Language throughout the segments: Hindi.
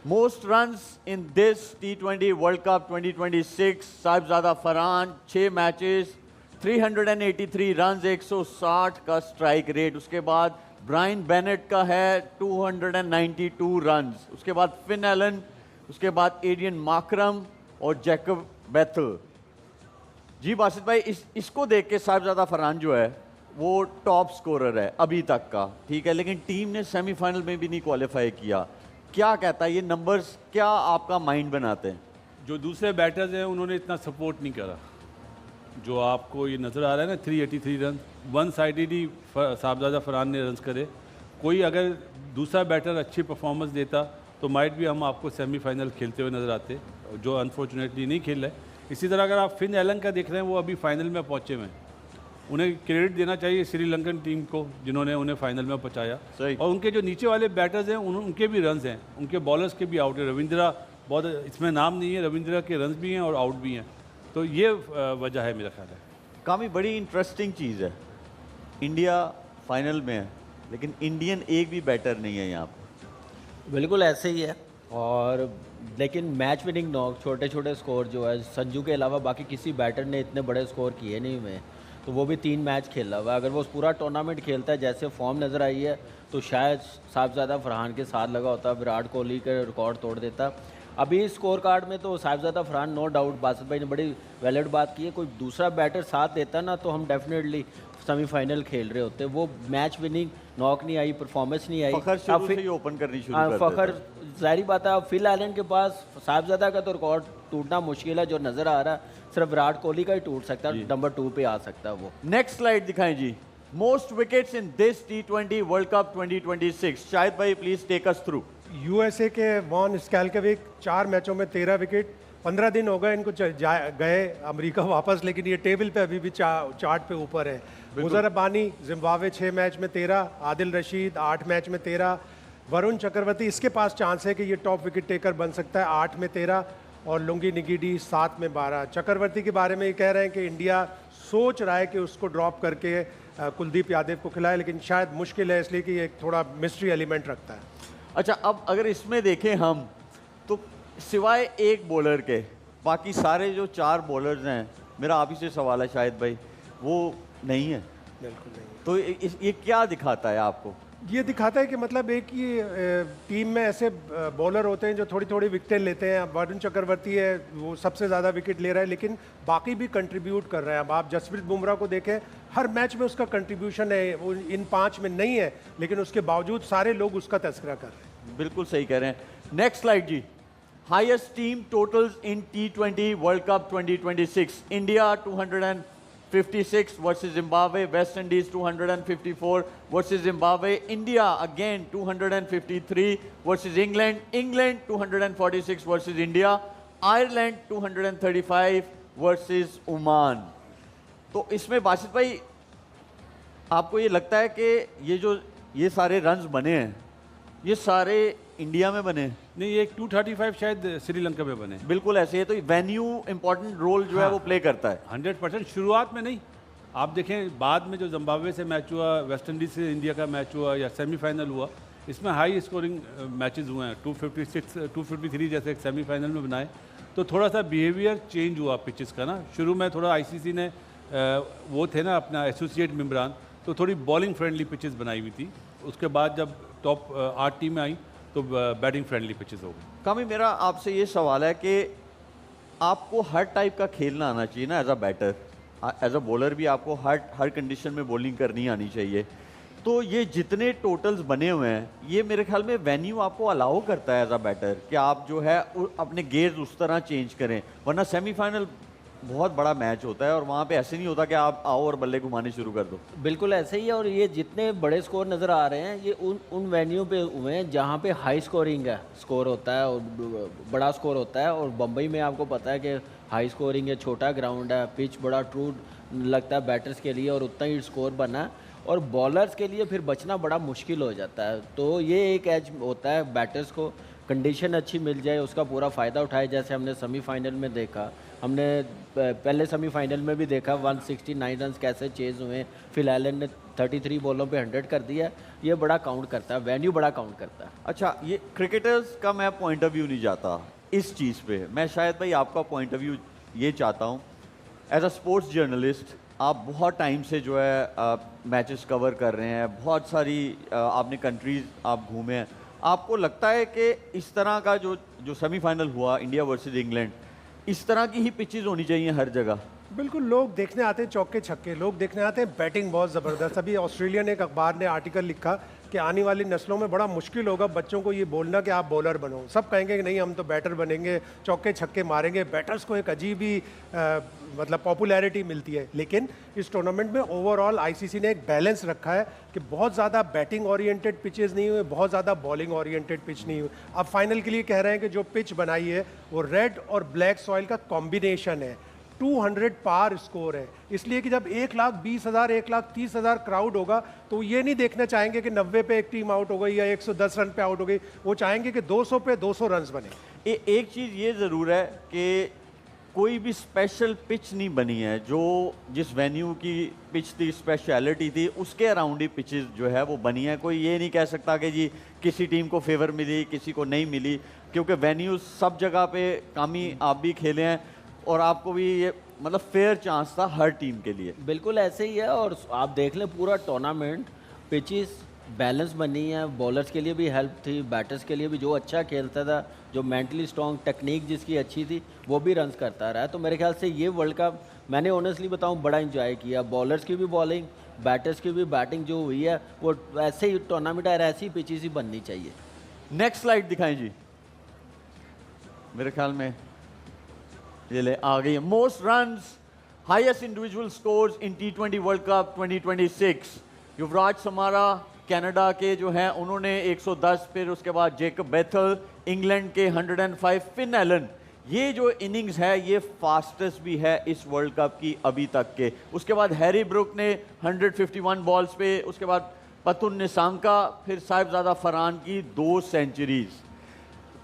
Most runs in this T20 World Cup 2026, Sahibzada Farhan 6 matches 383 runs 160 का स्ट्राइक रेट। उसके बाद ब्रायन बेनेट का है 292 रन्स। उसके बाद फिन एलन, उसके बाद एडियन माकरम और जैकब बेथल। जी बासित भाई, इसको देख के साहिबजादा फरहान जो है वो टॉप स्कोरर है अभी तक का, ठीक है, लेकिन टीम ने सेमीफाइनल में भी नहीं क्वालिफाई किया। क्या कहता है ये नंबर्स, क्या आपका माइंड बनाते हैं? जो दूसरे बैटर्स हैं उन्होंने इतना सपोर्ट नहीं करा। जो आपको ये नज़र आ रहा है ना 383 रन, वन साइडेड ही साहिबजादा फरहान ने रन्स करे। कोई अगर दूसरा बैटर अच्छी परफॉर्मेंस देता तो माइट भी हम आपको सेमीफाइनल खेलते हुए नज़र आते, जो अनफॉर्चुनेटली नहीं खेल रहे। इसी तरह अगर आप फिन एलन का देख रहे हैं, वो अभी फाइनल में पहुँचे हुए हैं। उन्हें क्रेडिट देना चाहिए श्रीलंकन टीम को जिन्होंने उन्हें फाइनल में पहुंचाया। और उनके जो नीचे वाले बैटर्स हैं उनके भी रन्स हैं, उनके बॉलर्स के भी आउट है। रविंद्रा बहुत, इसमें नाम नहीं है, रविंद्रा के रन्स भी हैं और आउट भी हैं। तो ये वजह है मेरा ख्याल है। काफ़ी बड़ी इंटरेस्टिंग चीज़ है, इंडिया फाइनल में है लेकिन इंडियन एक भी बैटर नहीं है यहाँ पर। बिल्कुल ऐसे ही है। और लेकिन मैच विनिंग नॉक, छोटे छोटे स्कोर जो है संजू के अलावा बाकी किसी बैटर ने इतने बड़े स्कोर किए नहीं हुए, तो वो भी 3 मैच खेला हुआ है। अगर वो पूरा टूर्नामेंट खेलता है जैसे फॉर्म नज़र आई है तो शायद साहिबजादा फरहान के साथ लगा होता, विराट कोहली के रिकॉर्ड तोड़ देता। अभी स्कोर कार्ड में तो साहिबजादा फरहान नो डाउट, बासित भाई ने बड़ी वैलिड बात की है, कोई दूसरा बैटर साथ देता ना तो हम डेफिनेटली सेमीफाइनल खेल रहे होते। वो मैच विनिंग नॉक नहीं आई, परफॉर्मेंस नहीं आई। फखर शुरू से ही ओपन करनी शुरू कर देता। फखर जाहिर बात है, अब फिल एलन के पास साहिबजादा का तो रिकॉर्ड टूटना मुश्किल है। जो नज़र आ रहा है सिर्फ विराट कोहली का ही टूट सकता है, नंबर 2 पे आ सकता है वो। नेक्स्ट स्लाइड दिखाएं जी। Most wickets in this T20 world cup 2026, Shahid भाई please take us through. USA के वॉन स्कैल्केविक 4 मैचों में 13 विकेट। 15 दिन हो गए इनको गए अमेरिका वापस, लेकिन ये टेबल पे अभी भी चार्ट पे ऊपर है। मुजर रब्बानी जिम्बाब्वे 6 मैच में 13, आदिल रशीद 8 मैच में 13, वरुण चक्रवर्ती इसके पास चांस है कि ये टॉप विकेट टेकर बन सकता है 8 में 13, और लुंगी निगिडी 7 में 12। चक्रवर्ती के बारे में ये कह रहे हैं कि इंडिया सोच रहा है कि उसको ड्रॉप करके कुलदीप यादव को खिलाए, लेकिन शायद मुश्किल है इसलिए कि एक थोड़ा मिस्ट्री एलिमेंट रखता है। अच्छा, अब अगर इसमें देखें हम तो सिवाय एक बॉलर के बाकी सारे जो 4 बॉलर्स हैं, मेरा आप ही से सवाल है शाहिद भाई, वो नहीं है। बिल्कुल नहीं। तो ये क्या दिखाता है आपको? ये दिखाता है कि मतलब एक ही टीम में ऐसे बॉलर होते हैं जो थोड़ी थोड़ी विकेटें लेते हैं। अब वरुण चक्रवर्ती है, वो सबसे ज़्यादा विकेट ले रहा है, लेकिन बाकी भी कंट्रीब्यूट कर रहे हैं। अब आप जसप्रीत बुमराह को देखें, हर मैच में उसका कंट्रीब्यूशन है, वो इन 5 में नहीं है, लेकिन उसके बावजूद सारे लोग उसका तस्करा कर रहे हैं। बिल्कुल सही कह रहे हैं। नेक्स्ट स्लाइड जी। हाईएस्ट टीम टोटल्स इन T20 world cup 2026, India 256 versus Zimbabwe, West Indies 254 versus Zimbabwe, India again 253 versus England, England 246 versus India, Ireland 235 versus Oman। तो इसमें बासित भाई आपको ये लगता है कि ये सारे रन्स बने हैं, ये सारे इंडिया में बने? नहीं, ये 235 शायद श्रीलंका में बने। बिल्कुल ऐसे है। तो वेन्यू इंपॉर्टेंट रोल जो है वो प्ले करता है 100%। शुरुआत में नहीं, आप देखें बाद में जो जिम्बाब्वे से मैच हुआ, वेस्ट इंडीज से इंडिया का मैच हुआ या सेमीफाइनल हुआ, इसमें हाई स्कोरिंग मैचेस हुए हैं। 256 253 जैसे एक सेमीफाइनल में बनाए, तो थोड़ा सा बिहेवियर चेंज हुआ पिचेस का ना। शुरू में थोड़ा आईसीसी ने वो थे ना अपना एसोसिएट मेम्बरान, तो थोड़ी बॉलिंग फ्रेंडली पिचेस बनाई हुई थी। उसके बाद जब टॉप 8 टीमें आई तो बैटिंग फ्रेंडली पिचेस हो गई। कामी, मेरा आपसे ये सवाल है कि आपको हर टाइप का खेलना आना चाहिए ना as a batter, as a bowler भी आपको हर कंडीशन में बॉलिंग करनी आनी चाहिए। तो ये जितने टोटल्स बने हुए हैं, ये मेरे ख्याल में वेन्यू आपको अलाउ करता है एज अ बैटर कि आप जो है अपने गेयर्स उस तरह चेंज करें, वरना सेमीफाइनल बहुत बड़ा मैच होता है और वहाँ पे ऐसे नहीं होता कि आप आओ और बल्ले घुमाने शुरू कर दो। बिल्कुल ऐसे ही है। और ये जितने बड़े स्कोर नज़र आ रहे हैं, ये उन वेन्यू पे हुए हैं जहाँ पे हाई स्कोरिंग है, स्कोर होता है और बड़ा स्कोर होता है। और बम्बई में आपको पता है कि हाई स्कोरिंग है, छोटा ग्राउंड है, पिच बड़ा ट्रू लगता है बैटर्स के लिए और उतना ही स्कोर बना है, और बॉलर्स के लिए फिर बचना बड़ा मुश्किल हो जाता है। तो ये एक एज होता है बैटर्स को, कंडीशन अच्छी मिल जाए उसका पूरा फ़ायदा उठाए। जैसे हमने सेमीफाइनल में देखा, हमने पहले सेमीफाइनल में भी देखा 169 रन कैसे चेज हुए, फिल एलन ने 33 बॉलों पे 100 कर दिया। ये बड़ा काउंट करता है, वेन्यू बड़ा काउंट करता है। अच्छा, ये क्रिकेटर्स का मैं पॉइंट ऑफ व्यू नहीं जाता इस चीज़ पे, मैं शायद भाई आपका पॉइंट ऑफ व्यू ये चाहता हूँ। एज अ स्पोर्ट्स जर्नलिस्ट आप बहुत टाइम से जो है मैचेस कवर कर रहे हैं, बहुत सारी आपने कंट्रीज आप घूमे हैं, आपको लगता है कि इस तरह का जो सेमीफाइनल हुआ इंडिया वर्सेस इंग्लैंड, इस तरह की ही पिचेस होनी चाहिए हर जगह? बिल्कुल, लोग देखने आते हैं चौके छक्के, लोग देखने आते हैं बैटिंग बहुत ज़बरदस्त। अभी ऑस्ट्रेलियन एक अखबार ने आर्टिकल लिखा कि आने वाली नस्लों में बड़ा मुश्किल होगा बच्चों को ये बोलना कि आप बॉलर बनो। सब कहेंगे कि नहीं हम तो बैटर बनेंगे, चौके छक्के मारेंगे। बैटर्स को एक अजीब ही मतलब पॉपुलैरिटी मिलती है। लेकिन इस टूर्नामेंट में ओवरऑल आईसीसी ने एक बैलेंस रखा है कि बहुत ज़्यादा बैटिंग ओरिएंटेड पिचेस नहीं हुए, बहुत ज़्यादा बॉलिंग ओरिएंटेड पिच नहीं हुए। अब फाइनल के लिए कह रहे हैं कि जो पिच बनाई है वो रेड और ब्लैक सॉइल का कॉम्बिनेशन है। 200 पार स्कोर है, इसलिए कि जब 1,20,000 1,30,000 क्राउड होगा तो ये नहीं देखना चाहेंगे कि 90 पे एक टीम आउट हो गई या 110 रन पे आउट हो गई, वो चाहेंगे कि 200 पे 200 रन बने। एक चीज़ ये ज़रूर है कि कोई भी स्पेशल पिच नहीं बनी है, जो जिस वेन्यू की पिच थी, स्पेशलिटी थी, उसके अराउंड ही पिचेस जो है वो बनी है। कोई ये नहीं कह सकता कि जी किसी टीम को फेवर मिली किसी को नहीं मिली, क्योंकि वेन्यू सब जगह पे कामी आप भी खेले हैं और आपको भी ये मतलब फेयर चांस था हर टीम के लिए। बिल्कुल ऐसे ही है। और आप देख लें पूरा टूर्नामेंट पिचेस बैलेंस बनी है, बॉलर्स के लिए भी हेल्प थी, बैटर्स के लिए भी। जो अच्छा खेलता था, जो मेंटली स्ट्रॉन्ग, टेक्निक जिसकी अच्छी थी, वो भी रन्स करता रहा है। तो मेरे ख्याल से ये वर्ल्ड कप मैंने ऑनेस्टली बताऊं बड़ा इंजॉय किया। बॉलर्स की भी बॉलिंग, बैटर्स की भी बैटिंग जो हुई है वो ऐसे ही टूर्नामेंट है, ऐसी पिचेस ही बननी चाहिए। नेक्स्ट स्लाइड दिखाएं जी। मेरे ख्याल में ये ले आ गई है। Most runs, highest individual scores in T20 world cup 2026। Yuvraj Samra Canada के जो हैं उन्होंने 110, फिर उसके बाद जेकब बेथल इंग्लैंड के 105, फिन एलन। ये जो इनिंग्स है ये फास्टेस्ट भी है इस वर्ल्ड कप की अभी तक के। उसके बाद हैरी ब्रुक ने 151 बॉल्स पे, उसके बाद पतुन निसांका, फिर साहिबजादा फरहान की 2 सेंचुरीज।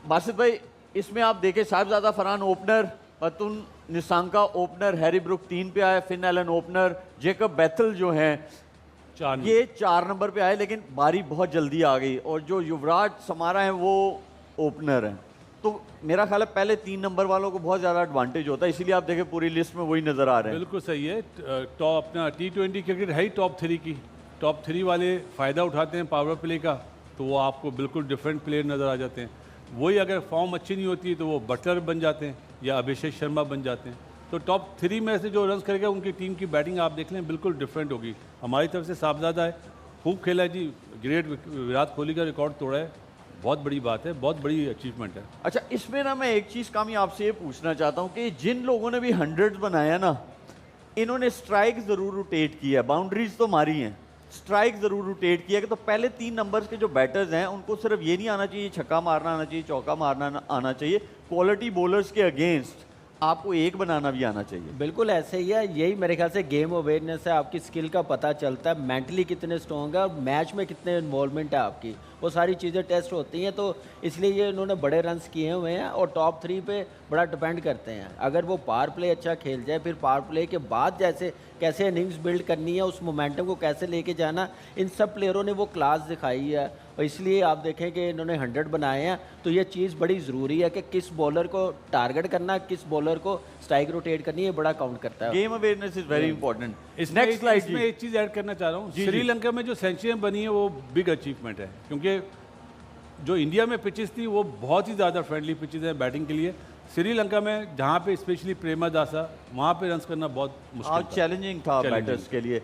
बासित भाई इसमें आप देखें, Sahibzada Farhan opener, Pathum Nissanka opener, Harry Brook 3 पे आए, Finn Allen opener, Jacob Bethell जो हैं ये 4 नंबर पे आए, लेकिन बारी बहुत जल्दी आ गई। और जो युवराज समारा हैं वो ओपनर हैं। तो मेरा ख्याल है पहले 3 नंबर वालों को बहुत ज़्यादा एडवांटेज होता है, इसीलिए आप देखें पूरी लिस्ट में वही नज़र आ रहे हैं। बिल्कुल सही है। टॉप अपना T20 क्रिकेट है ही टॉप 3 की। टॉप 3 वाले फ़ायदा उठाते हैं पावर प्ले का, तो वो आपको बिल्कुल डिफरेंट प्लेयर नज़र आ जाते हैं। वही अगर फॉर्म अच्छी नहीं होती तो वो बटलर बन जाते हैं या अभिषेक शर्मा बन जाते हैं। तो टॉप 3 में से जो रन करेगा उनकी टीम की बैटिंग आप देख लें बिल्कुल डिफरेंट होगी। हमारी तरफ से साहबजादा है, खूब खेला है जी, ग्रेट, विराट कोहली का रिकॉर्ड तोड़ा है, बहुत बड़ी बात है, बहुत बड़ी अचीवमेंट है। अच्छा, इसमें ना मैं एक चीज़ कामी आपसे ये पूछना चाहता हूँ कि जिन लोगों ने भी 100 बनाया ना, इन्होंने स्ट्राइक ज़रूर रोटेट किया है, बाउंड्रीज तो मारी हैं, स्ट्राइक ज़रूर रोटेट किया है। तो पहले 3 नंबर्स के जो बैटर्स हैं उनको सिर्फ ये नहीं आना चाहिए छक्का मारना आना चाहिए, चौका मारना आना चाहिए, क्वालिटी बॉलर्स के अगेंस्ट आपको एक बनाना भी आना चाहिए। बिल्कुल ऐसे ही है। यही मेरे ख्याल से गेम अवेयरनेस है, आपकी स्किल का पता चलता है, मेंटली कितने स्ट्रॉन्ग है और मैच में कितने इन्वॉल्वमेंट है आपकी, वो सारी चीज़ें टेस्ट होती हैं। तो इसलिए ये इन्होंने बड़े रन्स किए हुए हैं और टॉप 3 पे बड़ा डिपेंड करते हैं। अगर वो पावर प्ले अच्छा खेल जाए, फिर पावर प्ले के बाद जैसे कैसे इनिंग्स बिल्ड करनी है, उस मोमेंटम को कैसे लेके जाना, इन सब प्लेयरों ने वो क्लास दिखाई है। और इसलिए आप देखें कि इन्होंने 100 बनाए हैं। तो ये चीज़ बड़ी ज़रूरी है कि किस बॉलर को टारगेट करना, किस बॉलर को स्ट्राइक रोटेट करनी है, बड़ा काउंट करता है। Game awareness is very important. Next slide में एक चीज़ ऐड करना चाह रहा हूँ। श्रीलंका में जो सेंचुरी बनी है वो बिग अचीवमेंट है, क्योंकि जो इंडिया में पिचेस थी वो बहुत ही ज़्यादा फ्रेंडली पिचेस हैं बैटिंग के लिए। श्रीलंका में जहाँ पे स्पेशली प्रेमदासा, वहाँ पे रन्स करना बहुत मुश्किल था, चैलेंजिंग था बैटर्स के लिए।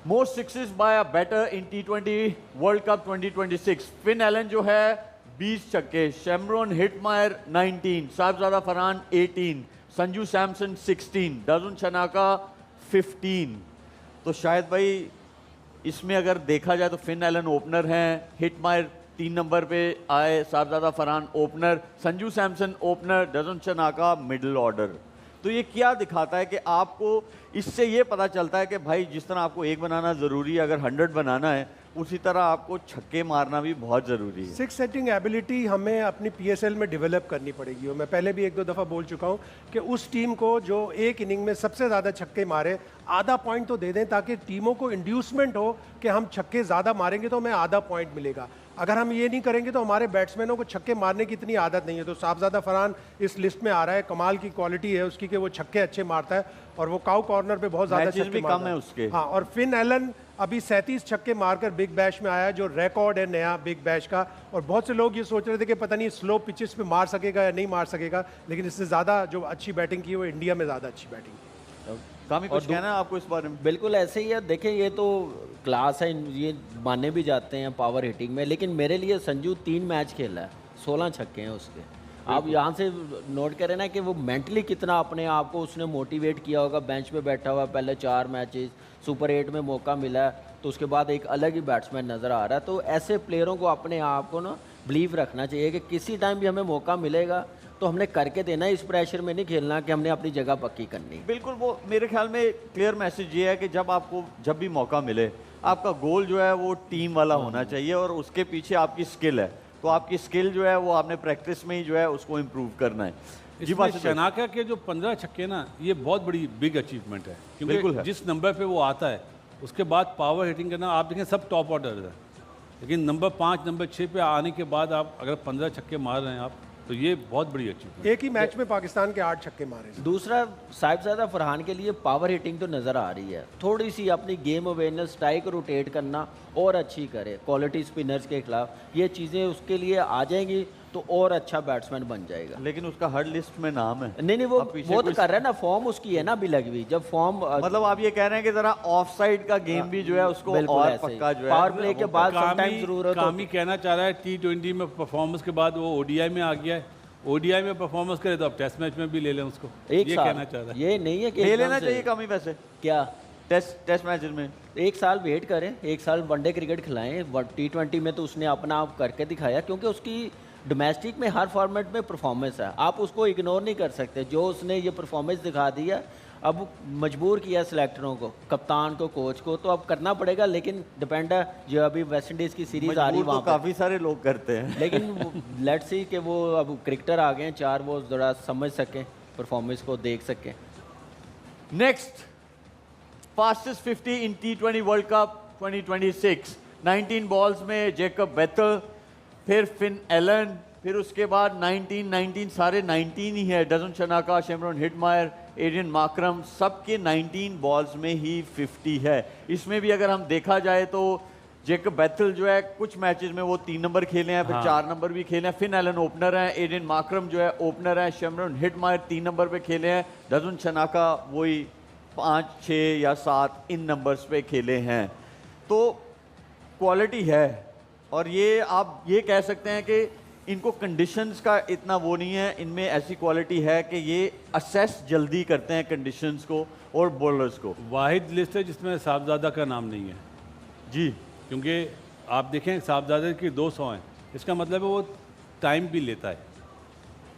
Most sixes by a batter in T20 world cup 2026। Finn Allen जो है 20 छक्के, शेमरॉन हिटमायर 19, साहिबजादा फरहान 18, संजू सैमसन 16, दाजुन शनाका 15। तो शायद भाई इसमें अगर देखा जाए तो फिन एलन ओपनर हैं, हिटमायर 3 नंबर पे आए, Sahibzada Farhan opener, Sanju Samson opener, Dasun Shanaka middle order. तो ये क्या दिखाता है कि आपको इससे ये पता चलता है कि भाई जिस तरह आपको एक बनाना ज़रूरी है, अगर 100 बनाना है उसी तरह आपको छक्के मारना भी बहुत ज़रूरी है। सिक्स सेटिंग एबिलिटी हमें अपनी पीएसएल में डेवलप करनी पड़ेगी, और मैं पहले भी एक दो दफ़ा बोल चुका हूँ कि उस टीम को जो एक इनिंग में सबसे ज़्यादा छक्के मारे आधा पॉइंट तो दे दें, ताकि टीमों को इंड्यूसमेंट हो कि हम छक्के ज़्यादा मारेंगे तो हमें आधा पॉइंट मिलेगा। अगर हम ये नहीं करेंगे तो हमारे बैट्समैनों को छक्के मारने की इतनी आदत नहीं है। तो साहबजादा फरहान इस लिस्ट में आ रहा है, कमाल की क्वालिटी है उसकी कि वो छक्के अच्छे मारता है, और वो काउ कॉर्नर पे बहुत ज़्यादा मैचेस छक्के भी मारता कम है उसके। हाँ, और फिन एलन अभी 37 छक्के मारकर बिग बैश में आया है, जो रिकॉर्ड है नया बिग बैश का। और बहुत से लोग ये सोच रहे थे कि पता नहीं स्लो पिचेस पे मार सकेगा या नहीं मार सकेगा, लेकिन इससे ज़्यादा जो अच्छी बैटिंग की है वो इंडिया में ज़्यादा अच्छी बैटिंग की। कामी कुछ कहना है आपको इस बारे में? बिल्कुल ऐसे ही है। देखें, ये तो क्लास है, ये माने भी जाते हैं पावर हिटिंग में, लेकिन मेरे लिए संजू 3 मैच खेला है, 16 छक्के हैं उसके। आप यहाँ से नोट करें ना कि वो मेंटली कितना अपने आप को उसने मोटिवेट किया होगा। बेंच पे बैठा हुआ, पहले 4 मैचेस, सुपर 8 में मौका मिला है, तो उसके बाद एक अलग ही बैट्समैन नज़र आ रहा है। तो ऐसे प्लेयरों को अपने आप को ना बिलीव रखना चाहिए कि किसी टाइम भी हमें मौका मिलेगा तो हमने करके देना है। इस प्रेशर में नहीं खेलना कि हमने अपनी जगह पक्की करनी। बिल्कुल, वो मेरे ख्याल में क्लियर मैसेज ये है कि जब भी मौका मिले, आपका गोल जो है वो टीम वाला होना चाहिए, और उसके पीछे आपकी स्किल है, तो आपकी स्किल जो है वो आपने प्रैक्टिस में ही जो है उसको इम्प्रूव करना है। जी इसमें शनाका के जो 15 छक्के ना, ये बहुत बड़ी बिग अचीवमेंट है, बिल्कुल क्योंकि है। जिस नंबर पे वो आता है उसके बाद पावर हिटिंग करना, आप देखें सब टॉप ऑर्डर है, लेकिन नंबर 5 नंबर 6 पे आने के बाद आप अगर 15 छक्के मार रहे हैं आप, तो ये बहुत बड़ी अचीवमेंट। एक ही मैच में पाकिस्तान के 8 छक्के मारे। दूसरा, साहिबजादा फरहान के लिए पावर हिटिंग तो नज़र आ रही है, थोड़ी सी अपनी गेम अवेयरनेस, स्ट्राइक रोटेट करना और अच्छी करे, क्वालिटी स्पिनर्स के खिलाफ ये चीज़ें उसके लिए आ जाएंगी तो और अच्छा बैट्समैन बन जाएगा। लेकिन उसका हर लिस्ट में नाम है। नहीं अब पीछे वो तो कोई- कर रहा है ना, फॉर्म उसकी है ना अभी लगी हुई। जब फॉर्म मतलब आप ये कह रहे हैं कि जरा ऑफ साइड का गेम भी जो है उसको और पक्का जो है पावर प्ले के बाद समटाइम जरूरत कामी होती है। कहना चाह रहा है T20 में परफॉर्मेंस के बाद वो ओडीआई में आ गया है, ओडीआई में परफॉर्मेंस करे तो अब टेस्ट मैच में भी ले लें उसको, एक ये साल कहना चाह रहा है। ये नहीं है कि ले एकदम लेना से- चाहिए कामी वैसे क्या टेस्ट मैचेस में। 1 साल वेट करें, 1 साल वनडे क्रिकेट खिलाएं। T20 में तो उसने अपना आप करके दिखाया, क्योंकि उसकी डोमेस्टिक में हर फॉर्मेट में परफॉर्मेंस है, आप उसको इग्नोर नहीं कर सकते। जो उसने ये परफॉर्मेंस दिखा दी है, अब मजबूर किया सिलेक्टरों को, कप्तान को, कोच को, तो अब करना पड़ेगा। लेकिन डिपेंड है, जो अभी वेस्ट इंडीज़ की सीरीज़ आ रही है मजबूर वहाँ तो पर, काफी सारे लोग करते हैं। लेकिन लेट्स सी कि वो अब क्रिकेटर आ गए हैं 4, वो ज़रा समझ सकें, परफॉर्मेंस को देख सकें। नेक्स्ट, फास्टेस्ट 50 इन T20 वर्ल्ड कप 2026, 19 बॉल्स में जैकब बेथल, फिर फिन एलन, फिर उसके बाद 19 सारे 19 ही है। Dasun Shanaka, Shimron Hetmyer, Aiden Markram, सबके 19 बॉल्स में ही 50 है। इसमें भी अगर हम देखा जाए तो जैकब बेथल जो है कुछ मैचेस में वो 3 नंबर खेले हैं, फिर हाँ। 4 नंबर भी खेले हैं। फिन एलन ओपनर हैं, एरियन माकरम जो है ओपनर है, शेमरॉन हिटमायर 3 नंबर पे खेले हैं, डजन शनाका वही 5, 6 या 7 इन नंबर्स पे खेले हैं। तो क्वालिटी है, और ये आप ये कह सकते हैं कि इनको कंडीशंस का इतना वो नहीं है, इनमें ऐसी क्वालिटी है कि ये असेस जल्दी करते हैं कंडीशंस को और बॉलर्स को। वाहिद लिस्ट है जिसमें साहबजादा का नाम नहीं है जी, क्योंकि आप देखें साहबजादा की 200 हैं, इसका मतलब है वो टाइम भी लेता है,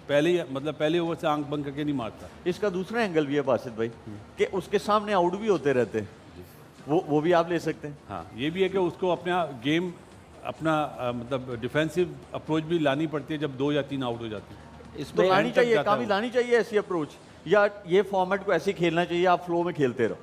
पहले ओवर से आंख बंद करके नहीं मारता। इसका दूसरा एंगल भी है बासित भाई कि उसके सामने आउट भी होते रहते हैं, वो भी आप ले सकते हैं। हाँ, ये भी है कि उसको अपना गेम मतलब डिफेंसिव अप्रोच भी लानी पड़ती है जब 2 या 3 आउट हो जाते हैं। तो इसमें लानी तक चाहिए, जाता है काफी वो। लानी चाहिए ऐसी अप्रोच, या ये फॉर्मेट को ऐसे खेलना चाहिए, आप फ्लो में खेलते रहो।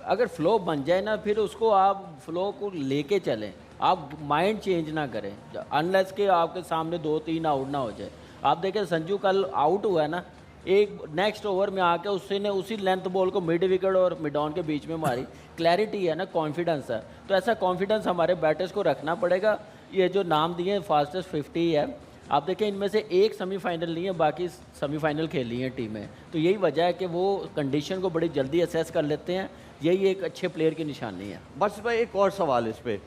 अगर फ्लो बन जाए ना, फिर उसको आप फ्लो को लेके चलें, आप माइंड चेंज ना करें, अनलेस के आपके सामने 2-3 आउट ना हो जाए। आप देखें संजू कल आउट हुआ है ना, एक नेक्स्ट ओवर में आके उसने उसी लेंथ बॉल को मिड विकेट और मिड ऑन के बीच में मारी। क्लैरिटी है ना, कॉन्फिडेंस है, तो ऐसा कॉन्फिडेंस हमारे बैटर्स को रखना पड़ेगा। ये जो नाम दिए हैं फास्टेस्ट 50 है, आप देखें इनमें से एक सेमीफाइनल नहीं है, बाकी सेमीफाइनल खेली हैं टीमें, तो यही वजह है कि वो कंडीशन को बड़ी जल्दी असेस कर लेते हैं। यही एक अच्छे प्लेयर की निशानी है। बस भाई एक और सवाल इस पे,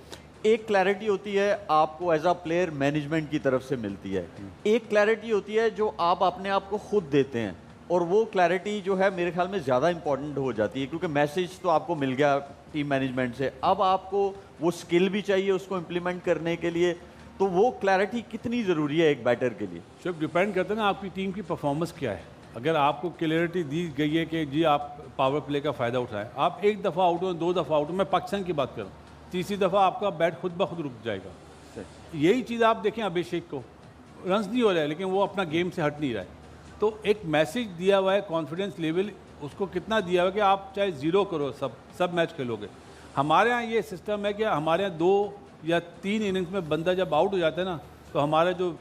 एक क्लैरिटी होती है आपको एज अ प्लेयर मैनेजमेंट की तरफ से मिलती है, एक क्लैरिटी होती है जो आप अपने आप को खुद देते हैं, और वो क्लैरिटी जो है मेरे ख्याल में ज़्यादा इंपॉर्टेंट हो जाती है, क्योंकि मैसेज तो आपको मिल गया टीम मैनेजमेंट से, अब आपको वो स्किल भी चाहिए उसको इम्प्लीमेंट करने के लिए। तो वो क्लैरिटी कितनी ज़रूरी है एक बैटर के लिए? सिर्फ डिपेंड करता है ना आपकी टीम की परफॉर्मेंस क्या है। अगर आपको क्लियरिटी दी गई है कि जी आप पावर प्ले का फ़ायदा उठाएं, आप 1 दफ़ा आउट हो, 2 दफ़ा आउट हो, मैं पाकिस्तान की बात कर रहा हूँ, तीसरी दफ़ा आपका बैट खुद ब खुद रुक जाएगा। यही चीज़ आप देखें अभिषेक को, रन्स नहीं हो रहा है लेकिन वो अपना गेम से हट नहीं रहा है। तो एक मैसेज दिया हुआ है, कॉन्फिडेंस लेवल उसको कितना दिया हुआ है कि आप चाहे ज़ीरो करो सब मैच खेलोगे। हमारे यहाँ ये सिस्टम है कि हमारे यहाँ 2 या 3 इनिंग्स में बंदा जब आउट हो जाता है ना, तो हमारा जो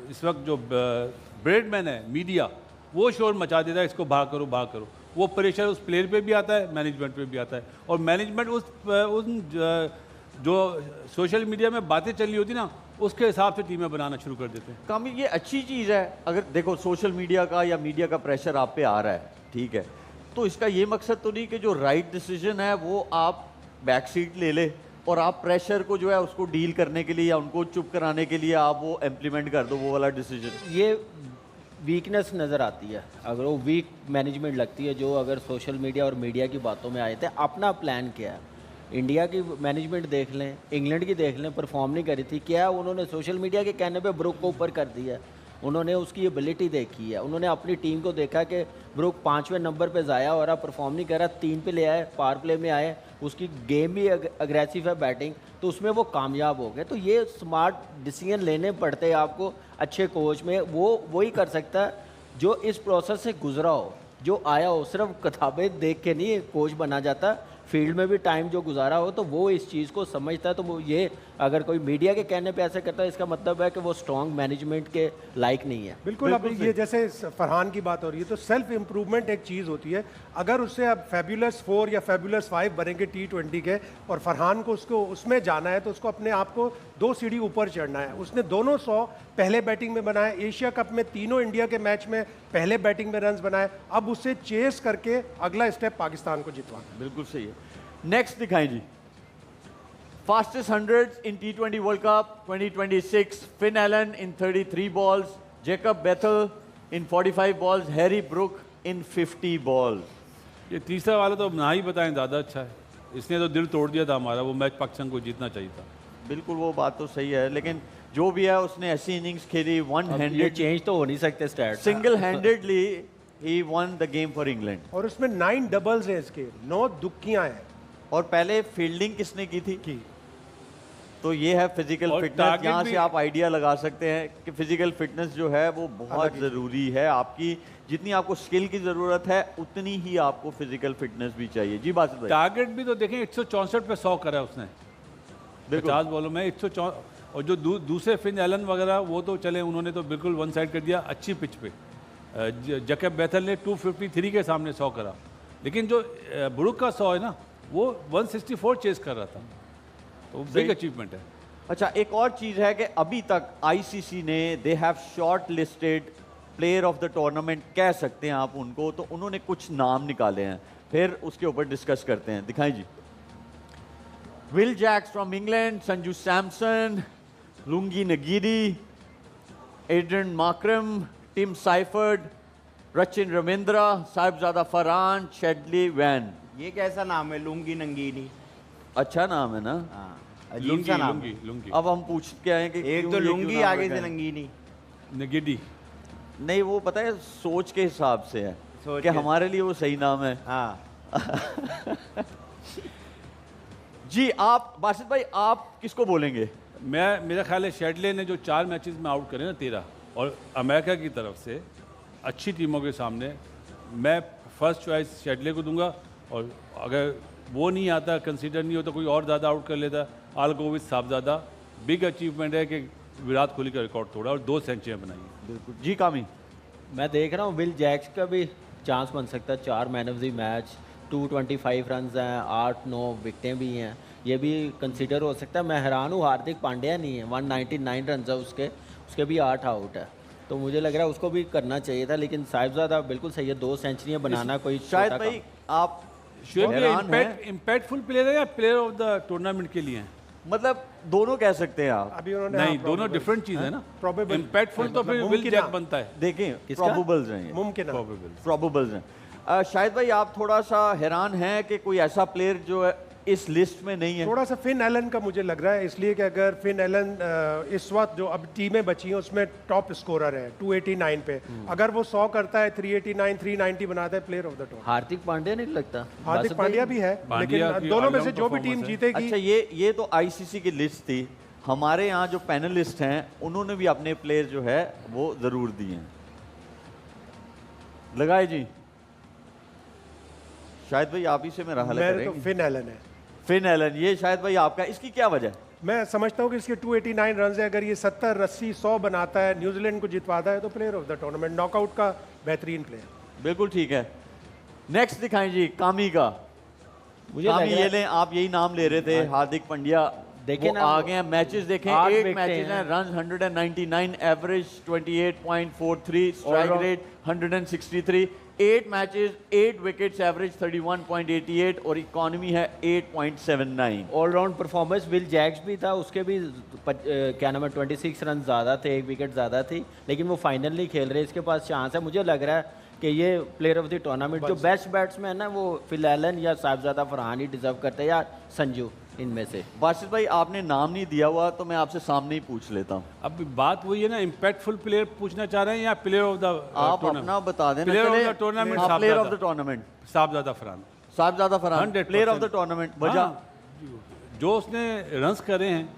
इस वक्त जो ब्रेडमैन है मीडिया, वो शोर मचा देता है इसको भाग करो। वो प्रेशर उस प्लेयर पे भी आता है, मैनेजमेंट पे भी आता है, और मैनेजमेंट उन जो सोशल मीडिया में बातें चल रही होती ना, उसके हिसाब से टीमें बनाना शुरू कर देते हैं। कामी, ये अच्छी चीज़ है। अगर देखो सोशल मीडिया का या मीडिया का प्रेशर आप पे आ रहा है, ठीक है, तो इसका ये मकसद तो नहीं कि जो राइट डिसीजन है वो आप बैक सीट ले ले और आप प्रेशर को जो है उसको डील करने के लिए या उनको चुप कराने के लिए आप वो इम्प्लीमेंट कर दो वो वाला डिसीजन। ये वीकनेस नज़र आती है, अगर वो वीक मैनेजमेंट लगती है जो अगर सोशल मीडिया और मीडिया की बातों में आए थे। अपना प्लान क्या है? इंडिया की मैनेजमेंट देख लें, इंग्लैंड की देख लें, परफॉर्म नहीं करी थी क्या? उन्होंने सोशल मीडिया के कहने पे ब्रुक को ऊपर कर दिया है। उन्होंने उसकी एबिलिटी देखी है, उन्होंने अपनी टीम को देखा कि ब्रुक 5वें नंबर पे ज़ाया हो रहा, परफॉर्म नहीं कर रहा, 3 पे ले आए, पावर प्ले में आए, उसकी गेम भी अग्रेसिव है बैटिंग, तो उसमें वो कामयाब हो गए। तो ये स्मार्ट डिसीजन लेने पड़ते हैं आपको अच्छे कोच में। वो वही कर सकता है जो इस प्रोसेस से गुजरा हो, जो आया हो। सिर्फ किताबें देख के नहीं कोच बना जाता, फील्ड में भी टाइम जो गुजारा हो तो वो इस चीज़ को समझता है। तो वो ये अगर कोई मीडिया के कहने पे ऐसे करता है, इसका मतलब है कि वो स्ट्रॉन्ग मैनेजमेंट के लायक नहीं है। बिल्कुल। अब ये जैसे फरहान की बात हो रही है, तो सेल्फ इम्प्रूवमेंट एक चीज़ होती है। अगर उससे अब फेब्युलस 4 या फेब्युलस 5 बनेंगे T20 के, और फरहान को उसको उसमें जाना है, तो उसको अपने आप को 2 सीढ़ी ऊपर चढ़ना है। उसने दोनों 100 पहले बैटिंग में बनाए, एशिया कप में तीनों इंडिया के मैच में पहले बैटिंग में रन्स बनाए। अब उससे चेस करके अगला स्टेप पाकिस्तान को जितवाना। बिल्कुल सही है। नेक्स्ट दिखाएं जी। Fastest 100 in T20 world cup 2026, Finn Allen in 33 balls, Jacob Bethell in 45 balls, Harry Brook in 50 balls. ये तीसरा वाला तो ना ही बताएं, ज़्यादा अच्छा है। इसने तो दिल तोड़ दिया था हमारा, वो मैच पाकिस्तान को जीतना चाहिए था। बिल्कुल, वो बात तो सही है, लेकिन जो भी है उसने ऐसी इनिंग्स खेली, वन ये हैंडेड, चेंज तो हो नहीं सकते स्टैट, सिंगल हैंडेडली ही won the game for England. और उसमें 9 डबल्स हैं, इसके 9 दुक्कियां हैं। और पहले फील्डिंग किसने की थी? तो ये है फिजिकल और फिटनेस। टारगेट यहाँ भी- से आप आइडिया लगा सकते हैं कि फिजिकल फिटनेस जो है वो बहुत ज़रूरी है। आपकी जितनी आपको स्किल की ज़रूरत है उतनी ही आपको फिजिकल फिटनेस भी चाहिए। जी बात है। टारगेट भी तो देखें, 164 पे 100 करा उसने 50 बॉलों में 164। और जो दूसरे फिन एलन वगैरह वो तो चले, उन्होंने तो बिल्कुल वन साइड कर दिया अच्छी पिच पे। जैकब बेथल ने 253 के सामने 100 करा, लेकिन जो ब्रुक का 100 है ना, वो 164 चेस कर रहा था, तो बिग अचीवमेंट है। अच्छा, एक और चीज़ है कि अभी तक आईसीसी ने they have short listed player of the tournament कह सकते हैं आप उनको, तो उन्होंने कुछ नाम निकाले हैं, फिर उसके ऊपर डिस्कस करते हैं। दिखाएं जी। Will Jacks from England, Sanju Samson, Lungi नगीरी, Aiden Markram, Tim Seifert, Rachin Ravindra, Sahibzada Farhan, Shadley van. ये कैसा नाम है, लुंगी नंगीनी? अच्छा नाम है ना। हाँ, अजीब सा नाम है। लुंगी अब हम पूछ के आए कि एक क्यों तो ये क्यों लुंगी नाम आगे रखा से है? नंगीनी। नगिडी। नहीं, वो पता है सोच के हिसाब से है सोच कि के। हमारे लिए वो सही नाम है। हाँ, जी, आप बासित भाई आप किसको बोलेंगे? मेरा ख्याल है शेडले ने जो 4 मैचेस में आउट करे ना 13, और अमेरिका की तरफ से अच्छी टीमों के सामने, मैं फर्स्ट चॉइस शेडले को दूंगा। और अगर वो नहीं आता, कंसीडर नहीं होता, कोई और ज़्यादा आउट कर लेता, आल गो विद साहबजादा। बिग अचीवमेंट है कि विराट कोहली का रिकॉर्ड तोड़ा और 2 सेंचुरियाँ बनाई। बिल्कुल जी। कामी, मैं देख रहा हूँ विल जैक्स का भी चांस बन सकता है। 4 man of the match, 225 runs हैं, 8-9 विकटें भी हैं, ये भी कंसीडर हो सकता है। मैं हैरान हूँ, हार्दिक पांड्या नहीं है, 199 रन्स है उसके भी 8 आउट है, तो मुझे लग रहा है उसको भी करना चाहिए था। लेकिन साहिबजादा बिल्कुल सही है, 2 सेंचुरियाँ बनाना कोई शायद छोटा भाई काम। आप शुएब हैरान हैं? इम्पैक्टफुल प्लेयर है या प्लेयर ऑफ द टूर्नामेंट के लिए हैं? मतलब दोनों कह सकते हैं आप। अभी उन्होंने नहीं, हाँ, दोनों probable। डिफरेंट चीज़ है ना। Probable। इम्पैक्टफुल तो फिर मतलब विल मुमकिन जैक है। बनता है। देखें, किसका? प्रोबेबल्स हैं ये, मुमकिन है। प्रोबेबल्स हैं। शायद भाई आप थोड़ा सा हैरान हैं कि कोई ऐसा प्लेयर जो है इस लिस्ट में नहीं है। थोड़ा सा फिन एलन का मुझे लग रहा है, इसलिए कि अगर फिन एलन इस वक्त जो अब टीमें बची हैं उसमें टॉप स्कोरर है 289 पे, अगर वो 100 करता है 389 390 बनाता है, player of the tournament. Hardik Pandya नहीं लगता? हार्दिक पांड्या भी है, पांड्या लेकिन की दोनों में से all-round जो भी टीम performance है। जीतेगी। अच्छा, ये तो आईसीसी की लिस्ट थी। हमारे यहाँ जो पैनलिस्ट हैं उन्होंने भी अपने प्लेयर जो है वो जरूर दिए हैं। लगाए जी, शायद भाई आप ही से मेरा हल मेरे तो करेंगे। फिन एलन है। फिन एलन, ये शायद भाई आपका, इसकी क्या वजह है? मैं समझता हूँ कि इसके 289 रन है, अगर ये 70 80 100 बनाता है, न्यूजीलैंड को जितवाता है, तो player of the tournament, knockout का बेहतरीन प्लेयर। बिल्कुल ठीक है। नेक्स्ट दिखाएं जी, कामी का। मुझे लग कामी रहा ये है लें, आप यही नाम ले रहे थे। हार्दिक पांड्या देखें वो ना, आ गए हैं। मैचेस देखें, 8 8 विकेटें मैचेस हैं, हैं। Run 199, average 28.43, strike All-round- rate 163, 8 matches 8 wickets, average 31.88 और इकोनॉमी है 8.79। All-round performance. विल जैक्स भी था, उसके भी क्या नाम है 26 रन ज़्यादा थे, 1 विकेट ज़्यादा थी, लेकिन वो फाइनल नहीं खेल रहे। इसके पास चांस है। मुझे लग रहा है कि ये प्लेयर ऑफ द टूर्नामेंट जो बेस्ट बैट्समैन है वो फिल एलन या साहबजादा फरहान ही डिजर्व करते हैं, या संजू, इनमें से। बासित भाई आपने नाम नहीं दिया हुआ तो मैं आपसे सामने ही पूछ लेता हूँ। अब बात वही है ना, इम्पैक्टफुल प्लेयर पूछना चाह रहे हैं या प्लेयर ऑफ द आप अपना बता देना। प्लेयर ऑफ चले, द टूर्नामेंट हाँ, player of the tournament Sahibzada Farhan. Sahibzada Farhan 100% player of the tournament. वजह हाँ, जो उसने रन्स करे हैं,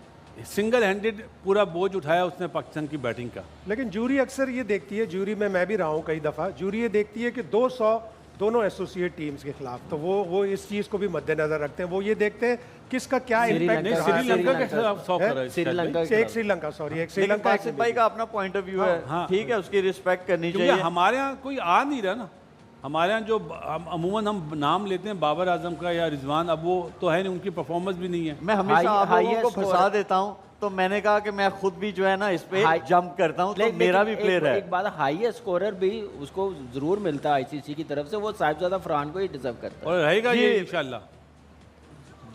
सिंगल हैंडेड पूरा बोझ उठाया उसने पाकिस्तान की बैटिंग का। लेकिन जूरी अक्सर ये देखती है, जूरी में मैं भी रहा हूँ कई दफ़ा, जूरी ये देखती है कि 200 दोनों एसोसिएट टीम्स के खिलाफ, तो वो इस चीज़ को भी मद्देनजर रखते हैं। वो ये देखते हैं किसका क्या इम्पैक्ट नहीं, रहा है। श्रीलंका के खिलाफ 100 करा है श्रीलंका एक श्रीलंका, सॉरी, एक लेकिन श्रीलंका, बासित भाई का अपना पॉइंट ऑफ व्यू है, हाँ। ठीक है, उसकी रिस्पेक्ट करनी क्योंकि चाहिए। हमारे यहाँ कोई आ नहीं रहा ना। हमारे यहाँ जो अमूमन हम नाम लेते हैं बाबर आजम का या रिजवान, अब वो तो है नहीं, उनकी परफॉर्मेंस भी नहीं है। मैं हमेशा आप लोगों को highest फंसा score- देता हूँ, तो मैंने कहा कि मैं खुद भी जो है ना इस पे High- जंप करता हूँ, तो लेकिन मेरा भी एक- प्लेयर है। एक बात, हाईएस्ट स्कोरर भी उसको जरूर मिलता है आईसीसी की तरफ से, वो साहिबजादा फरहान को ही डिजर्व करता है। और रहेगा जी। ये इंशाल्लाह।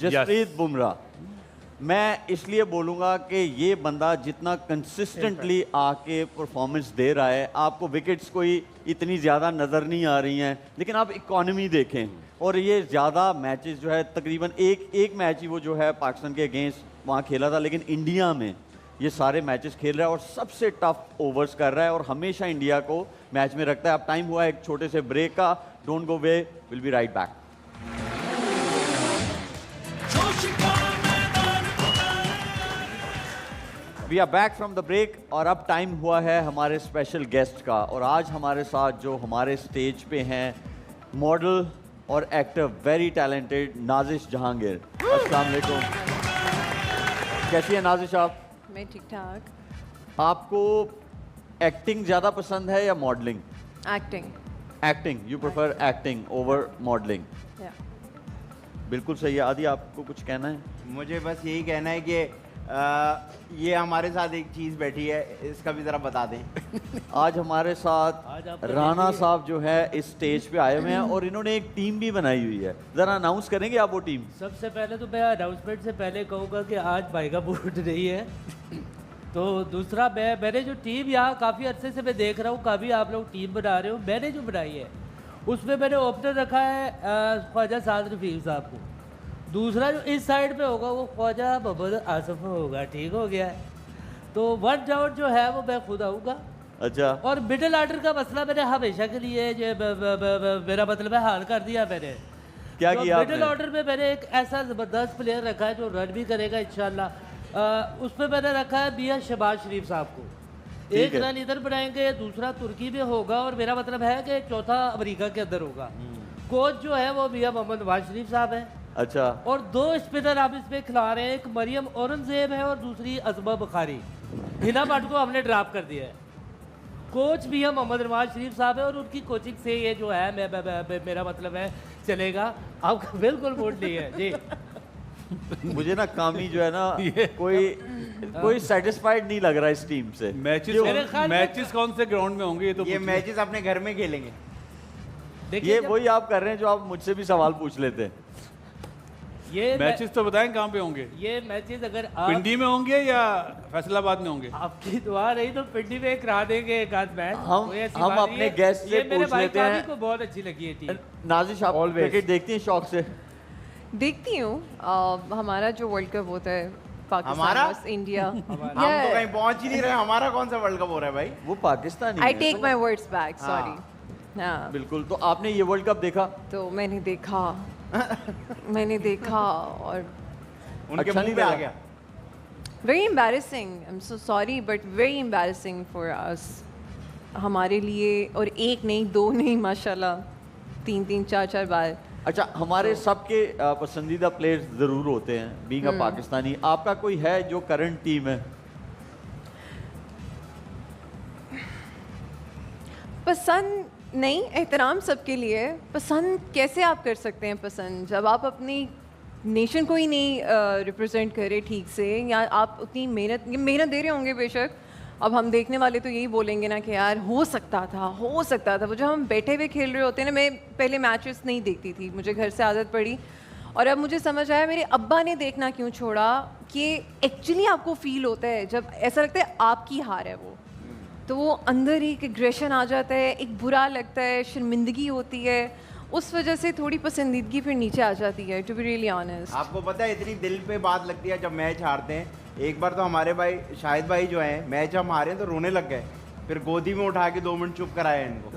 जसप्रीत बुमराह, मैं इसलिए बोलूंगा कि ये बंदा जितना कंसिस्टेंटली आके परफॉर्मेंस दे रहा है, आपको विकेट्स कोई इतनी ज़्यादा नज़र नहीं आ रही हैं, लेकिन आप इकॉनमी देखें, और ये ज़्यादा मैचेस जो है तकरीबन एक मैच ही वो जो है पाकिस्तान के अगेंस्ट वहाँ खेला था, लेकिन इंडिया में ये सारे मैचेस खेल रहा है और सबसे टफ ओवर्स कर रहा है और हमेशा इंडिया को मैच में रखता है। अब टाइम हुआ है एक छोटे से ब्रेक का। Don't go way, will be right back. We are back from the break और अब टाइम हुआ है हमारे स्पेशल गेस्ट का। और आज हमारे साथ जो हमारे स्टेज पे हैं, मॉडल और actor, very talented Nazish Jahangir. अस्सलाम वालेकुम। कैसी है नाजिश आप? मैं ठीक ठाक। आपको एक्टिंग ज़्यादा पसंद है या modelling? Acting. Acting, you prefer acting over modelling. या बिल्कुल सही है। आदि आपको कुछ कहना है? मुझे बस यही कहना है कि ये हमारे साथ एक चीज़ बैठी है, इसका भी ज़रा बता दें। आज हमारे साथ राणा साहब जो है इस स्टेज पे आए हुए हैं और इन्होंने एक टीम भी बनाई हुई है। ज़रा अनाउंस करेंगे आप वो टीम? सबसे पहले तो मैं अनाउंसमेंट से पहले कहूँगा कि आज भाई का मूड नहीं है। तो दूसरा, मैंने जो टीम यहाँ काफ़ी अरसे से मैं देख रहा हूँ, काफ़ी आप लोग टीम बना रहे हो, मैंने जो बनाई है उसमें मैंने ओपनर रखा है ख्वाजा साद रफीक साहब को। दूसरा जो इस साइड पे होगा वो ख्वाजा मोहम्मद आसफ होगा। ठीक हो गया है। तो 1 डाउन जो है वो मैं खुद आऊँगा। अच्छा, और मिडिल ऑर्डर का मसला मैंने हमेशा के लिए मेरा मतलब है हल कर दिया मैंने। क्या किया मिडिल आपने? ऑर्डर में मैंने एक ऐसा ज़बरदस्त प्लेयर रखा है जो रन भी करेगा इंशाल्लाह। उसमें मैंने रखा है मियां शहबाज शरीफ साहब को। ठीक एक है। रन इधर बनाएंगे, दूसरा तुर्की में होगा, और मेरा मतलब है कि चौथा अमेरिका के अंदर होगा। कोच जो है वो मियां मोहम्मद नवाज शरीफ साहब है। अच्छा, और 2 स्पिनर आप इसमें खिला रहे हैं, एक मरियम औरंगजेब है और दूसरी अजमा बुखारी। हिना भट्ट को हमने ड्रॉप कर दिया है। कोच भी है मोहम्मद नवाज शरीफ साहब है और उनकी कोचिंग से ये जो है मेरा मतलब है चलेगा। आपका बिल्कुल मूड नहीं है जी। मुझे ना कामी जो है ना कोई सेटिस्फाइड नहीं लग रहा इस टीम से। मेरे ख्याल में- मैचेस कौन से ग्राउंड में होंगे ये तो ये पूछिए। मैचेस अपने घर में खेलेंगे। देखिए ये जब वही आप कर रहे हैं जो आप मुझसे भी सवाल पूछ लेते हैं। ये मैचेस तो बताएं कहाँ पे होंगे? ये मैचेस अगर आप पिंडी में होंगे या फैसलाबाद में होंगे? आपकी दुआ रही तो पिंडी में करा देंगे एक आध मैच। हम- कोई ऐसी हम बात नहीं अपने है। गेस्ट से ये मेरे पूछ भाई लेते कामी हैं। को बहुत अच्छी लगी है टीम। नाजिश, आप Always. क्रिकेट देखती हैं शौक से? देखती हूँ हमारा जो वर्ल्ड कप होता है हमारा? पाकिस्तान वर्सेस इंडिया हम तो कहीं पहुंच ही नहीं रहे, हमारा कौन सा वर्ल्ड कप हो रहा है भाई? वो पाकिस्तानी आई है। टेक माई वर्ड्स बैक, हाँ। सॉरी। हाँ, बिल्कुल। तो आपने ये वर्ल्ड कप देखा? तो मैंने देखा मैंने देखा और उनके अच्छा मुंह नहीं पे आ लगा? गया। Very embarrassing, I am so sorry but very embarrassing for us, हमारे लिए। और एक नहीं, दो नहीं, माशाल्लाह 3-3 4-4 बार। अच्छा, हमारे सबके पसंदीदा प्लेयर्स ज़रूर होते हैं बीइंग अ पाकिस्तानी। आपका कोई है जो करंट टीम है? पसंद नहीं, एहतराम सबके लिए। पसंद कैसे आप कर सकते हैं पसंद, जब आप अपनी नेशन को ही नहीं रिप्रेजेंट करें ठीक से, या आप उतनी मेहनत दे रहे होंगे बेशक। अब हम देखने वाले तो यही बोलेंगे ना कि यार हो सकता था, हो सकता था। वो जो हम बैठे हुए खेल रहे होते हैं ना, मैं पहले मैचेस नहीं देखती थी, मुझे घर से आदत पड़ी और अब मुझे समझ आया मेरे अब्बा ने देखना क्यों छोड़ा, कि एक्चुअली आपको फील होता है जब ऐसा लगता है आपकी हार है वो, तो वो अंदर एक एग्रेशन आ जाता है, एक बुरा लगता है, शर्मिंदगी होती है, उस वजह से थोड़ी पसंदीदगी फिर नीचे आ जाती है, टू बी रियली ऑनेस्ट। आपको पता है इतनी दिल पे बात लगती है जब मैच हारते हैं। एक बार तो हमारे भाई शाहिद भाई जो हैं, मैच हम हारे तो रोने लग गए, फिर गोदी में उठा के 2 मिनट चुप कराया इनको,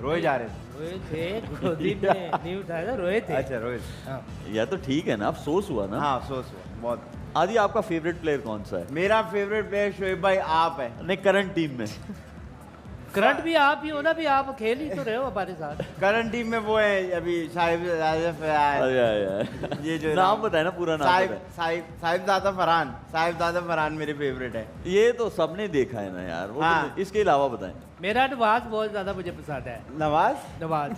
रोए जा रहे थे। रोए थे, गोदी में नहीं उठाया था, रोए थे। अच्छा रोए थे। या तो ठीक है ना, अफसोस हुआ ना। हाँ अफसोस हुआ बहुत। आदि, आपका फेवरेट प्लेयर कौन सा है? मेरा फेवरेट प्लेयर शोएब भाई आप है। नहीं, करंट टीम में। करंट भी आप ही हो ना, भी आप खेल ही तो रहे हो हमारे साथ। करंट टीम में वो है अभी अरे ये जो नाम बताए ना, पूरा नाम बताए। साहिबजादा फरहान, साहिबजादा फरहान मेरे फेवरेट है। ये तो सबने देखा है ना यार, वो हाँ। तो इसके अलावा बताएं। मेरा नवाज बहुत ज्यादा मुझे पसंद है। नवाज नवाज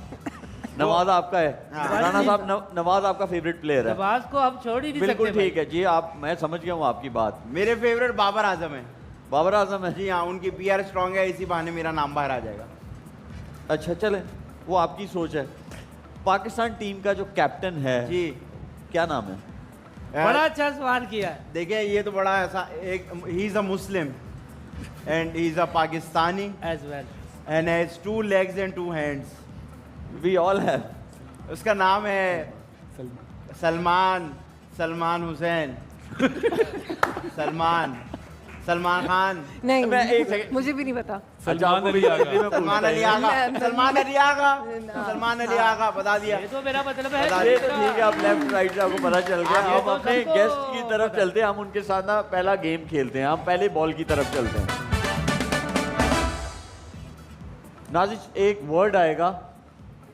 नवाज आपका है? हाँ। राणा साहब, नवाज आपका फेवरेट प्लेयर है? नवाज को हम छोड़ ही नहीं सकते। बिल्कुल ठीक भाई। है जी, आप, मैं समझ गया हूँ आपकी बात। मेरे फेवरेट बाबर आजम है। बाबर आजम है? जी हाँ, उनकी पीआर स्ट्रांग है, इसी बहाने मेरा नाम बाहर आ जाएगा। अच्छा चले, वो आपकी सोच है। पाकिस्तान टीम का जो कैप्टन है जी क्या नाम है? बड़ा अच्छा सवाल किया है। देखिए ये तो बड़ा ऐसा एक, he is a Muslim and he is a Pakistani as well. And has 2 legs and 2 hands। We all have. उसका नाम है सलमान हुसैन सलमान खान। नहीं, मैं एक सेकंड- मुझे भी नहीं पता। सलमान अली आगा। सलमान अली आगा बता दिया। ये तो मेरा मतलब बता है। ये तो ठीक है, आप लेफ्ट राइट से आपको पता चल गया। ये हम तो अपने सबको गेस्ट की तरफ चलते हैं, हम उनके साथ ना पहला गेम खेलते हैं। हम पहले बॉल की तरफ चलते हैं। नाजिश, एक वर्ड आएगा,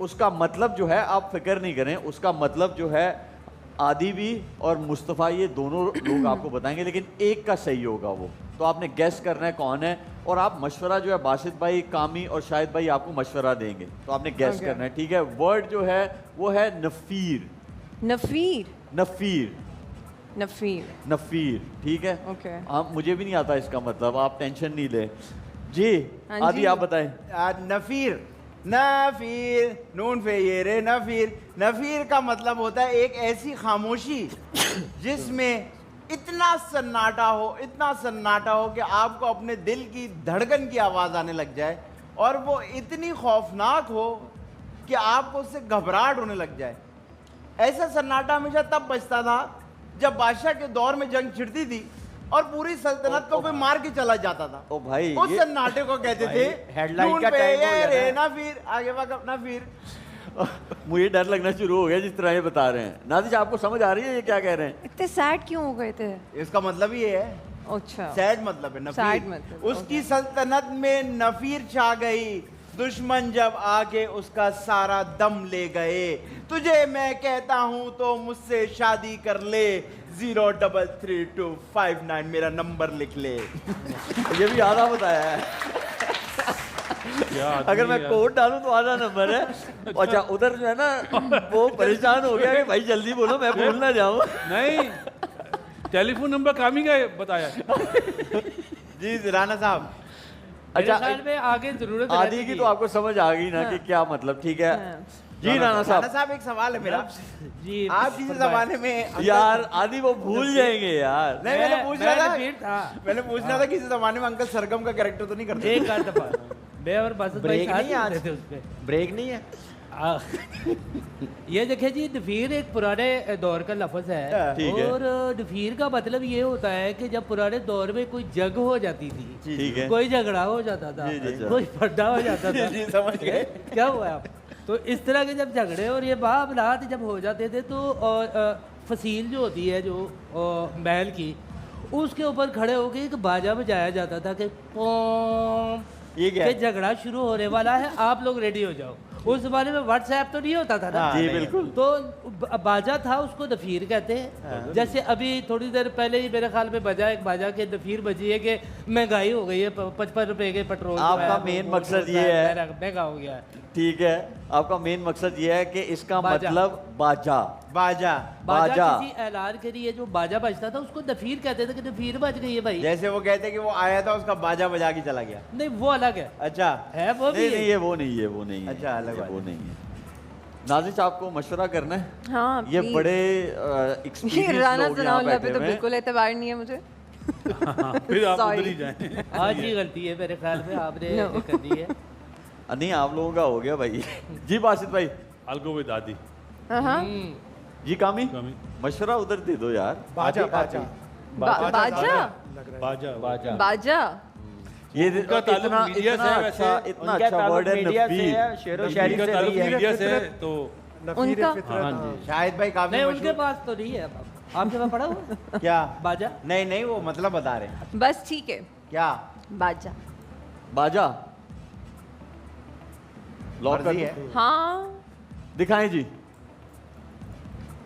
उसका मतलब जो है आप फिक्र नहीं करें, उसका मतलब जो है आदि भी और मुस्तफ़ा, ये दोनों लोग आपको बताएंगे, लेकिन एक का सही होगा वो। तो आपने गेस करना है कौन है, और आप मशवरा जो है बासित भाई, कामी और शाहिद भाई आपको मशवरा देंगे, तो आपने गेस Okay. करना है, ठीक है? वर्ड जो है वो है नफ़ीर। नफ़ीर। नफ़ीर, नफ़ीर, नफ़ीर, ठीक है? Okay. हाँ, मुझे भी नहीं आता इसका मतलब, आप टेंशन नहीं ले जी। हाँ आदि जी। आप बताएं। नफीर नून पे ये रे नफीर का मतलब होता है एक ऐसी खामोशी जिसमें इतना सन्नाटा हो कि आपको अपने दिल की धड़कन की आवाज़ आने लग जाए, और वो इतनी खौफनाक हो कि आपको उससे घबराहट होने लग जाए। ऐसा सन्नाटा हमेशा तब बचता था जब बादशाह के दौर में जंग छिड़ती थी और पूरी सल्तनत को कोई मार के चला जाता था। ओ भाई, उस ये सन्नाटे को कहते थे हेडलाइन नून का पे टाइम हो ये गया रे ना। नफीर, आगे वक्त अपना फिर। मुझे डर लगना शुरू हो गया जिस तरह ये बता रहे हैं। नाजिश, आपको समझ आ रही है ये क्या कह रहे हैं? इतने सैड क्यों हो गए थे? इसका मतलब ये है, अच्छा, सैड मतलब है नफीर। Sad मतलब, उसकी सल्तनत में नफीर छा गई, दुश्मन जब आगे उसका सारा दम ले गए। तुझे मैं कहता हूं तो मुझसे शादी कर ले, 03325 मेरा नंबर लिख ले। ये भी आधा बताया है। क्या आदमी अगर मैं यार। कोड डालूं तो आधा नंबर है। अच्छा, उधर जो है ना वो परेशान हो गया कि भाई जल्दी बोलो, मैं भूल ना जाऊं। नहीं, टेलीफोन नंबर कामी का बताया। जी राना साहब। अच्छा, अच्छा, में आगे जरूरत आदि रहती की थी। तो आपको समझ आ गई ना कि क्या मतलब, ठीक है? जी राणा राना साहब। साहब एक सवाल है मेरा, जी आप किसी जमाने में यार आदि वो भूल जाएंगे यार। नहीं, मैंने पूछना था, रिपीट था। मैंने पूछना था किसी जमाने में अंकल सरगम का कैरेक्टर तो नहीं करते? एक आध दफा मैं और बासत भाई ब्रेक साथ नहीं ही है होते आज? थे उसपे। ब्रेक नहीं है? आ, ये देखिए जी, नफीर एक पुराने दौर का लफ्ज़ है। ठीक है। और नफीर का मतलब ये होता है कि जब पुराने दौर में कोई जंग हो जाती थी, ठीक है। कोई झगड़ा हो जाता था, जी, जी। कोई फड्डा हो जाता था, जी, समझ गए। क्या हुआ आप? तो इस तरह के जब झगड़े और ये मामलात जब हो जाते थे तो फसील जो होती है जो महल की, उसके ऊपर खड़े होकर एक बाजा बजाया जाता था कि पोम, ये क्या कि है? झगड़ा शुरू होने वाला है, आप लोग रेडी हो जाओ। उस जमाने में व्हाट्सएप तो नहीं होता था ना। हाँ, जी नहीं। बिल्कुल। तो बाजा था, उसको नफीर कहते हैं। जैसे अभी थोड़ी देर पहले ही मेरे ख्याल में एक बाजा के नफीर बजी है कि महंगाई हो गई है, 55 रुपए के पेट्रोल जो आपका है, वो main वो मकसद जो ये है। महंगा हो गया है। ठीक है, आपका मेन मकसद ये है कि इसका बाजा। मतलब बाजा। बाजा। बाजा बाजा। किसी ऐलान के लिए जो बाजा बजता था उसको नफीर कहते थे कि नफीर बज गई है भाई। जैसे वो कहते कि वो आया था, उसका बाजा बजा के चला गया। नहीं, वो अलग है। अच्छा। है वो भी नहीं नहीं, है। ये वो नहीं है, वो नहीं है। अच्छा, अलग ये बात वो है। नहीं है। नाजिश, आपको मशवरा करना है? हाँ ये please। बड़े ये एक्सपीरियंस राना लोग यहाँ सनाउल्लाह पे बैठे तो हुए हैं। बिल्कुल एतबार नहीं है मुझे। फिर आप Sorry। उधर ही जाएं। आज ही गलती है मेरे ख्याल में, आपने No। कर दी है। नहीं, आप लोगों का हो गया भाई। जी बासित भाई। I'll go with दादी। हाँ जी कामी, कामी। मशवरा उधर दे दो यार। बाजा आगे- बाजा बाजा बाजा लग रहा है। बाजा। बाजा। बाजा ये उनका ताल्लुक इतना मीडिया से इतना है अच्छा, वैसे। इतना उनका अच्छा ताल्लुक वर्ड है मीडिया से नफीर। है, शेरो शायरी उनका से ताल्लुक भी है। मीडिया से है, तो नफीर उनका- फितरत, हाँ हाँ। शाहिद भाई काफी नहीं, उनके मशहूर। पास तो नहीं है। आपके पास पड़ा हुआ क्या? बाजा? नहीं नहीं, वो मतलब बता रहे हैं। बस ठीक है, क्या? बाजा। बाजा लॉक कर मर्जी दिया। है। हाँ दिखाएं जी।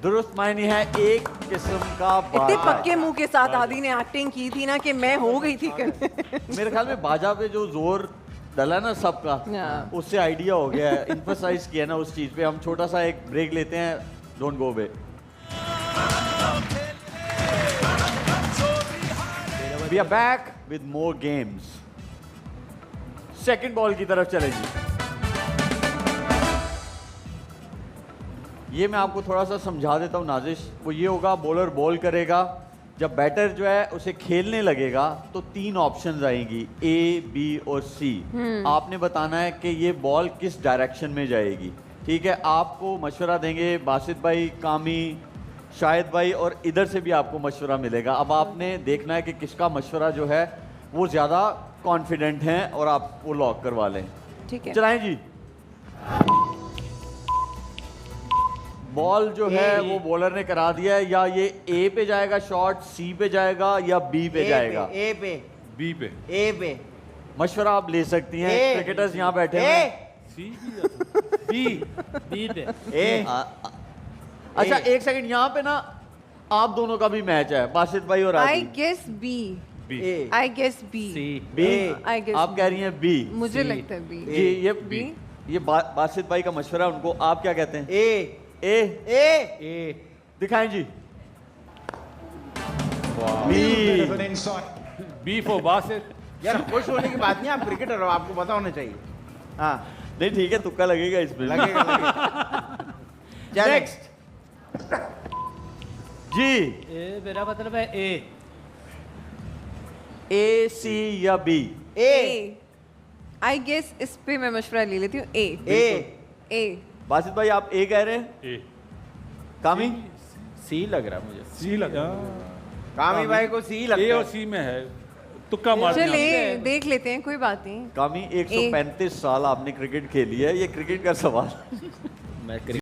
दुरुस्त मायने है एक किस्म का इतने बाजा। पक्के मुंह के साथ आदि ने एक्टिंग की थी ना कि मैं हो गई थी करने। मेरे ख्याल में बाजा पे जो जोर डला ना सबका, हाँ। उससे आइडिया हो गया है, इम्फसाइज किया ना उस चीज पे। हम छोटा सा एक ब्रेक लेते हैं, don't go away. We are back with more games. Second ball की तरफ चलेगी। ये मैं आपको थोड़ा सा समझा देता हूँ नाजिश। वो ये होगा, बॉलर बॉल करेगा, जब बैटर जो है उसे खेलने लगेगा तो 3 ऑप्शंस आएंगी, ए, बी और सी। आपने बताना है कि ये बॉल किस डायरेक्शन में जाएगी। ठीक है, आपको मशवरा देंगे बासित भाई, कामी, शाहिद भाई, और इधर से भी आपको मशवरा मिलेगा। अब आपने देखना है कि किसका मशवरा जो है वो ज़्यादा कॉन्फिडेंट हैं और आप वो लॉक करवा लें। ठीक है। चलाएं जी। बॉल जो है वो बॉलर ने करा दिया है। या ये ए पे जाएगा शॉट, सी पे जाएगा या बी पे जाएगा। ए पे बी पे। ए पे मशवरा आप ले सकती हैं, ए। क्रिकेटर्स यहाँ बैठे हुए हैं। C B. बी पे। ए अच्छा एक सेकंड, यहाँ पे ना आप दोनों का भी मैच है, बासित भाई और आई Adil. Guess B. B. A I guess B. C. B. I guess आप कह रही हैं बी। मुझे C। लगता है बी। जी ये बी। ये बासित भाई का मशवरा है, उनको आप क्या कहते हैं? ए ए। A A. दिखाएं जी। बी। B for Basit. यार खुश होने की बात नहीं, आप क्रिकेटर हो, आपको पता होना चाहिए। हाँ नहीं ठीक है, तुक्का लगेगा इसमें। लगेगा लगेगा। चल नेक्स्ट जी। ए मेरा मतलब है ए। ए, सी या बी? ए आई गेस इस पे मैं मशवरा ले लेती हूँ। ए। ए ए। बासित भाई आप ए कह रहे हैं? ए। कामी? सी लग रहा मुझे। सी लगा। कामी भाई को सी ए लगता और है। सी में है, तुक्का मारना। चले देख लेते हैं, कोई बात नहीं। कामी 135 साल आपने क्रिकेट खेली है, ये क्रिकेट का सवाल। मैं